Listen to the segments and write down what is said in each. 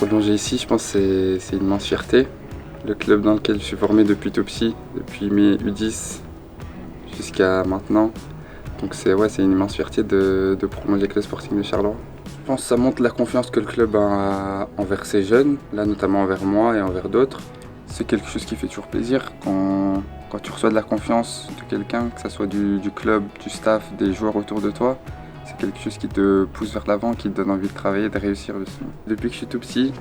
Prolonger ici, je pense que c'est une immense fierté. Le club dans lequel je suis formé depuis tout petit, depuis mes U10 jusqu'à maintenant. Donc c'est une immense fierté de prolonger avec le Sporting de Charleroi. Je pense que ça montre la confiance que le club a envers ses jeunes, là notamment envers moi et envers d'autres. C'est quelque chose qui fait toujours plaisir quand tu reçois de la confiance de quelqu'un, que ce soit du club, du staff, des joueurs autour de toi. C'est quelque chose qui te pousse vers l'avant, qui te donne envie de travailler, de réussir aussi. Depuis que je suis tout petit,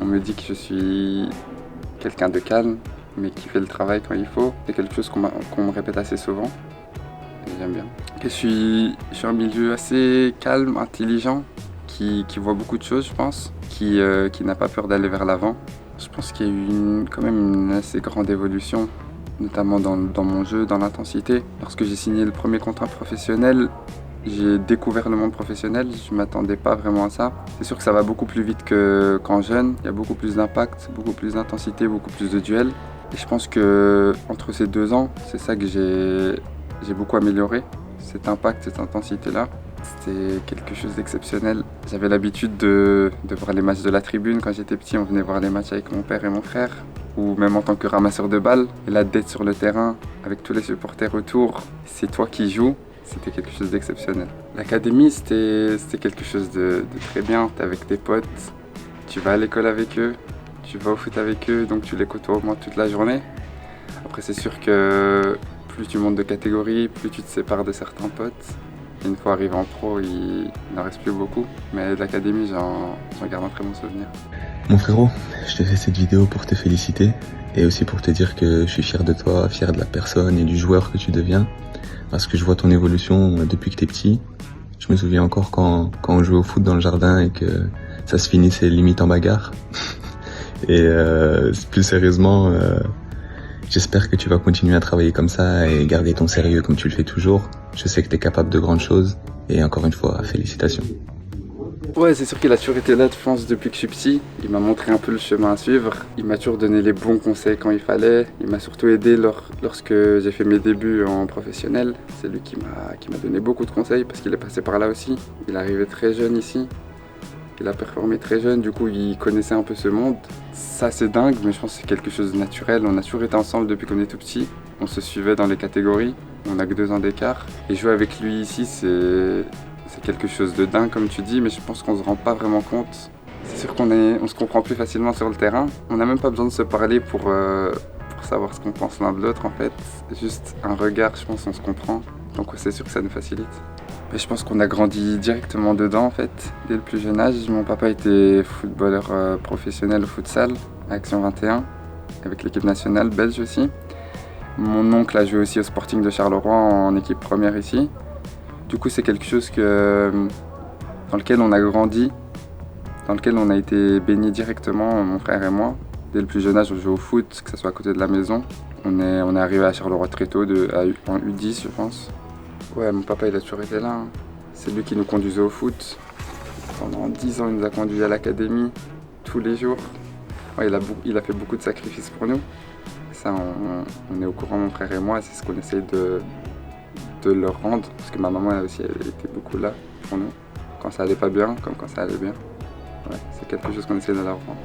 on me dit que je suis quelqu'un de calme, mais qui fait le travail quand il faut. C'est quelque chose qu'on me répète assez souvent, et j'aime bien. Je suis un milieu assez calme, intelligent, qui voit beaucoup de choses, je pense, qui n'a pas peur d'aller vers l'avant. Je pense qu'il y a eu quand même une assez grande évolution, notamment dans mon jeu, dans l'intensité. Lorsque j'ai signé le premier contrat professionnel, j'ai découvert le monde professionnel, je ne m'attendais pas vraiment à ça. C'est sûr que ça va beaucoup plus vite qu'en jeune, il y a beaucoup plus d'impact, beaucoup plus d'intensité, beaucoup plus de duels. Et je pense qu'entre ces 2 ans, c'est ça que j'ai beaucoup amélioré, cet impact, cette intensité-là. C'était quelque chose d'exceptionnel. J'avais l'habitude de voir les matchs de la tribune. Quand j'étais petit, on venait voir les matchs avec mon père et mon frère, ou même en tant que ramasseur de balles. Et là, d'être sur le terrain, avec tous les supporters autour, c'est toi qui joues. C'était quelque chose d'exceptionnel. L'académie, c'était quelque chose de très bien. T'es avec tes potes, tu vas à l'école avec eux, tu vas au foot avec eux, donc tu les côtoies au moins toute la journée. Après, c'est sûr que plus tu montes de catégorie, plus tu te sépares de certains potes. Et une fois arrivé en pro, il n'en reste plus beaucoup. Mais de l'académie, j'en garde un très bon souvenir. Mon frérot, je te fais cette vidéo pour te féliciter et aussi pour te dire que je suis fier de toi, fier de la personne et du joueur que tu deviens. Parce que je vois ton évolution depuis que t'es petit. Je me souviens encore quand on jouait au foot dans le jardin et que ça se finissait limite en bagarre. Et plus sérieusement, j'espère que tu vas continuer à travailler comme ça et garder ton sérieux comme tu le fais toujours. Je sais que t'es capable de grandes choses et encore une fois, félicitations. Ouais, c'est sûr qu'il a toujours été là, je pense, depuis que je suis petit. Il m'a montré un peu le chemin à suivre. Il m'a toujours donné les bons conseils quand il fallait. Il m'a surtout aidé lorsque j'ai fait mes débuts en professionnel. C'est lui qui m'a donné beaucoup de conseils parce qu'il est passé par là aussi. Il est arrivé très jeune ici. Il a performé très jeune, du coup il connaissait un peu ce monde. Ça c'est dingue, mais je pense que c'est quelque chose de naturel. On a toujours été ensemble depuis qu'on est tout petit. On se suivait dans les catégories. On n'a que 2 ans d'écart. Et jouer avec lui ici, c'est quelque chose de dingue comme tu dis, mais je pense qu'on ne se rend pas vraiment compte. C'est sûr qu'on se comprend plus facilement sur le terrain. On n'a même pas besoin de se parler pour savoir ce qu'on pense l'un de l'autre en fait. Juste un regard, je pense, on se comprend. Donc c'est sûr que ça nous facilite. Mais je pense qu'on a grandi directement dedans en fait, dès le plus jeune âge. Mon papa était footballeur professionnel au futsal à Action 21, avec l'équipe nationale belge aussi. Mon oncle a joué aussi au Sporting de Charleroi en équipe première ici. Du coup, c'est quelque chose dans lequel on a grandi, dans lequel on a été baigné directement, mon frère et moi. Dès le plus jeune âge, on jouait au foot, que ce soit à côté de la maison. On est arrivé à Charleroi très tôt, en U10 je pense. Ouais, mon papa il a toujours été là. Hein. C'est lui qui nous conduisait au foot. Pendant 10 ans, il nous a conduits à l'académie, tous les jours. Ouais, il a fait beaucoup de sacrifices pour nous. Ça, on est au courant, mon frère et moi, c'est ce qu'on essaye de leur rendre. Parce que ma maman elle aussi, elle était beaucoup là pour nous. Quand ça allait pas bien, comme quand ça allait bien. Ouais, c'est quelque chose qu'on essaie de leur rendre.